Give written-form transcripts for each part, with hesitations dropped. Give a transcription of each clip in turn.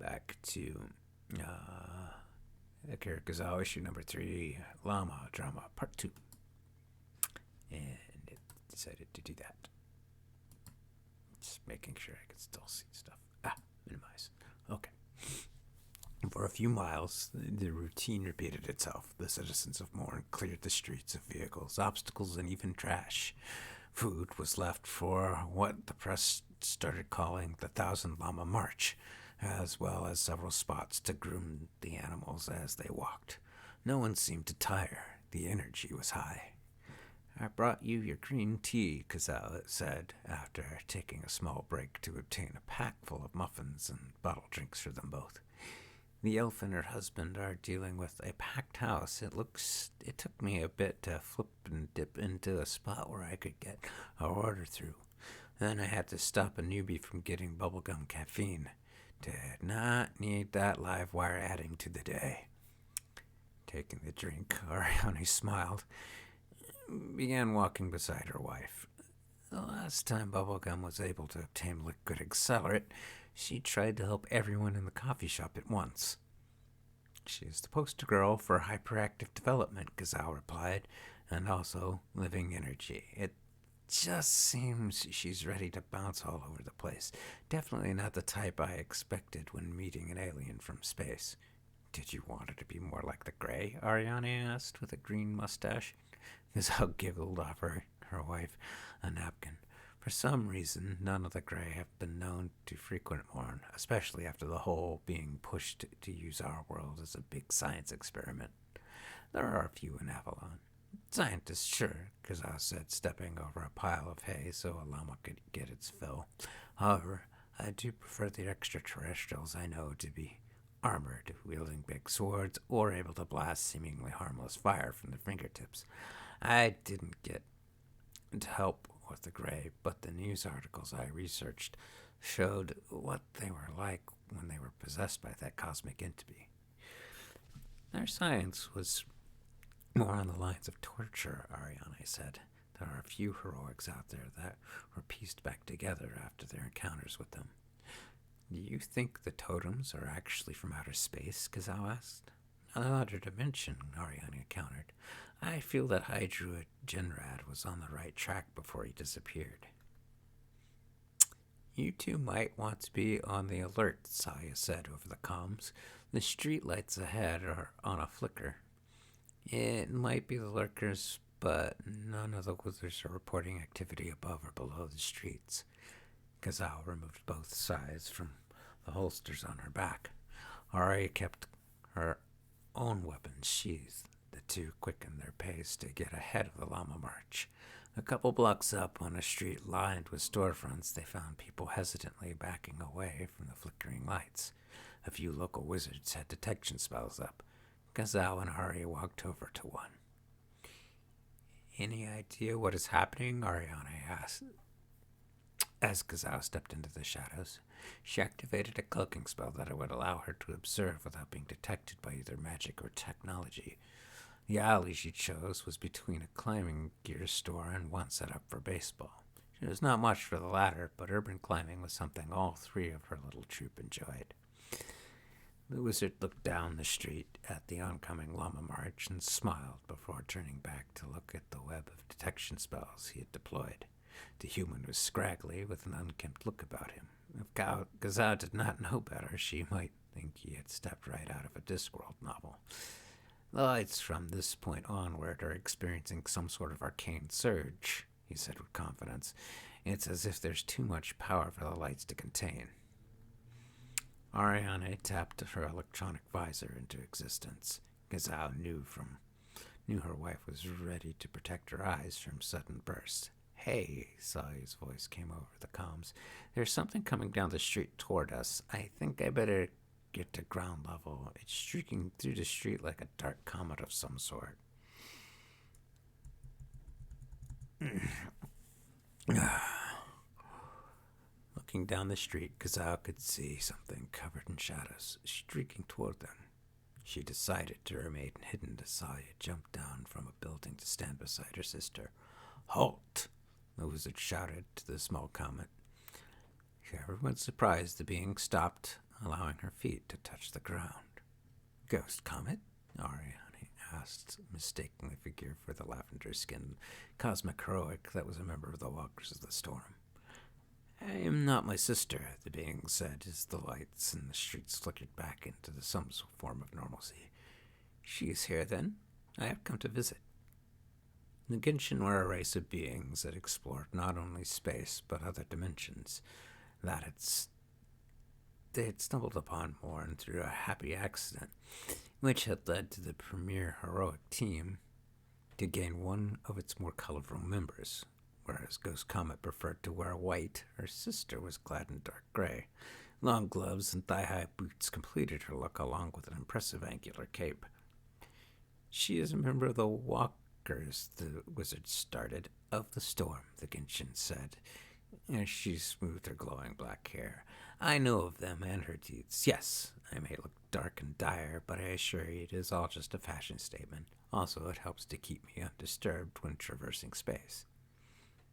back to Akira Kizzau, issue number 3, Llama Drama Part 2. And it decided to do that. Just making sure I can still see stuff. Minimize. Okay. For a few miles, the routine repeated itself. The citizens of Mourn cleared the streets of vehicles, obstacles, and even trash. Food was left for what the press started calling the 1,000 Llama March, as well as several spots to groom the animals as they walked. No one seemed to tire. The energy was high. "I brought you your green tea," Kizzau said, after taking a small break to obtain a pack full of muffins and bottled drinks for them both. "The elf and her husband are dealing with a packed house. It took me a bit to flip and dip into a spot where I could get our order through. Then I had to stop a newbie from getting bubblegum caffeine. Did not need that live wire adding to the day." Taking the drink, Ariane smiled, began walking beside her wife. The last time Bubblegum was able to obtain liquid accelerant, she tried to help everyone in the coffee shop at once. "She is the poster girl for hyperactive development," Kizzau replied, "and also living energy. It just seems she's ready to bounce all over the place. Definitely not the type I expected when meeting an alien from space." "Did you want her to be more like the Grey?" Ariane asked, with a green mustache. Kizzau giggled, offering her wife a napkin. "For some reason, none of the Grey have been known to frequent Mourn, especially after the whole being pushed to use our world as a big science experiment. There are a few in Avalon." "Scientists, sure," Kizzau said, stepping over a pile of hay so a llama could get its fill. "However, I do prefer the extraterrestrials I know to be armored, wielding big swords, or able to blast seemingly harmless fire from their fingertips. I didn't get to help with the Grey, but the news articles I researched showed what they were like when they were possessed by that cosmic entity. Their science was more on the lines of torture," Ariane said. "There are a few heroics out there that were pieced back together after their encounters with them." "Do you think the totems are actually from outer space?" Kizzau asked. "Another dimension," Ariane countered. "I feel that High Druid Genrad was on the right track before he disappeared." "You two might want to be on the alert," Saya said over the comms. "The street lights ahead are on a flicker. It might be the lurkers, but none of the wizards are reporting activity above or below the streets." Kizzau removed both sides from the holsters on her back. Ari kept her own weapons sheathed. The two quickened their pace to get ahead of the Llama March. A couple blocks up, on a street lined with storefronts, they found people hesitantly backing away from the flickering lights. A few local wizards had detection spells up. Kizzau and Ari walked over to one. "Any idea what is happening?" Ariane asked. As Kizzau stepped into the shadows, she activated a cloaking spell that would allow her to observe without being detected by either magic or technology. The alley she chose was between a climbing gear store and one set up for baseball. It was not much for the latter, but urban climbing was something all three of her little troop enjoyed. The wizard looked down the street at the oncoming Llama March and smiled before turning back to look at the web of detection spells he had deployed. The human was scraggly, with an unkempt look about him. If Kizzau did not know better, she might think he had stepped right out of a Discworld novel. "The lights from this point onward are experiencing some sort of arcane surge," he said with confidence. "It's as if there's too much power for the lights to contain." Ariane tapped her electronic visor into existence. Kizzau knew her wife was ready to protect her eyes from sudden bursts. "Hey," Saya's voice came over the comms. "There's something coming down the street toward us. I think I better get to ground level. It's streaking through the street like a dark comet of some sort." Looking down the street, Kizzau could see something covered in shadows streaking toward them. She decided to remain hidden as Saya jumped down from a building to stand beside her sister. "Halt!" the wizard shouted to the small comet. Everyone surprised the being stopped allowing her feet to touch the ground. Ghost comet? Ariane asked, mistaking the figure for the lavender-skinned cosmic heroic that was a member of the Walkers of the Storm. I am not my sister, the being said as the lights in the streets flickered back into some form of normalcy. She is here, then? I have come to visit. The Genshin were a race of beings that explored not only space, but other dimensions. They had stumbled upon Mourn through a happy accident, which had led to the premier heroic team to gain one of its more colorful members. Whereas Ghost Comet preferred to wear white, her sister was clad in dark gray. Long gloves and thigh-high boots completed her look, along with an impressive angular cape. She is a member of the Walkers, the wizard started, of the Storm, the Genshin said, as she smoothed her glowing black hair. I know of them and her deeds. Yes, I may look dark and dire, but I assure you it is all just a fashion statement. Also, it helps to keep me undisturbed when traversing space.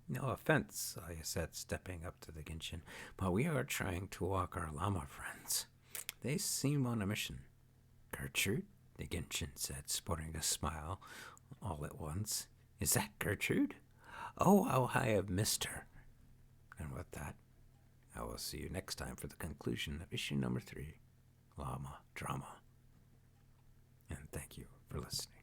No offense, I said, stepping up to the Genshin, but we are trying to walk our Llama friends. They seem on a mission. Gertrude? The Genshin said, sporting a smile all at once. Is that Gertrude? Oh, how I have missed her. And with that, I will see you next time for the conclusion of issue number 3, Llama Drama. And thank you for listening.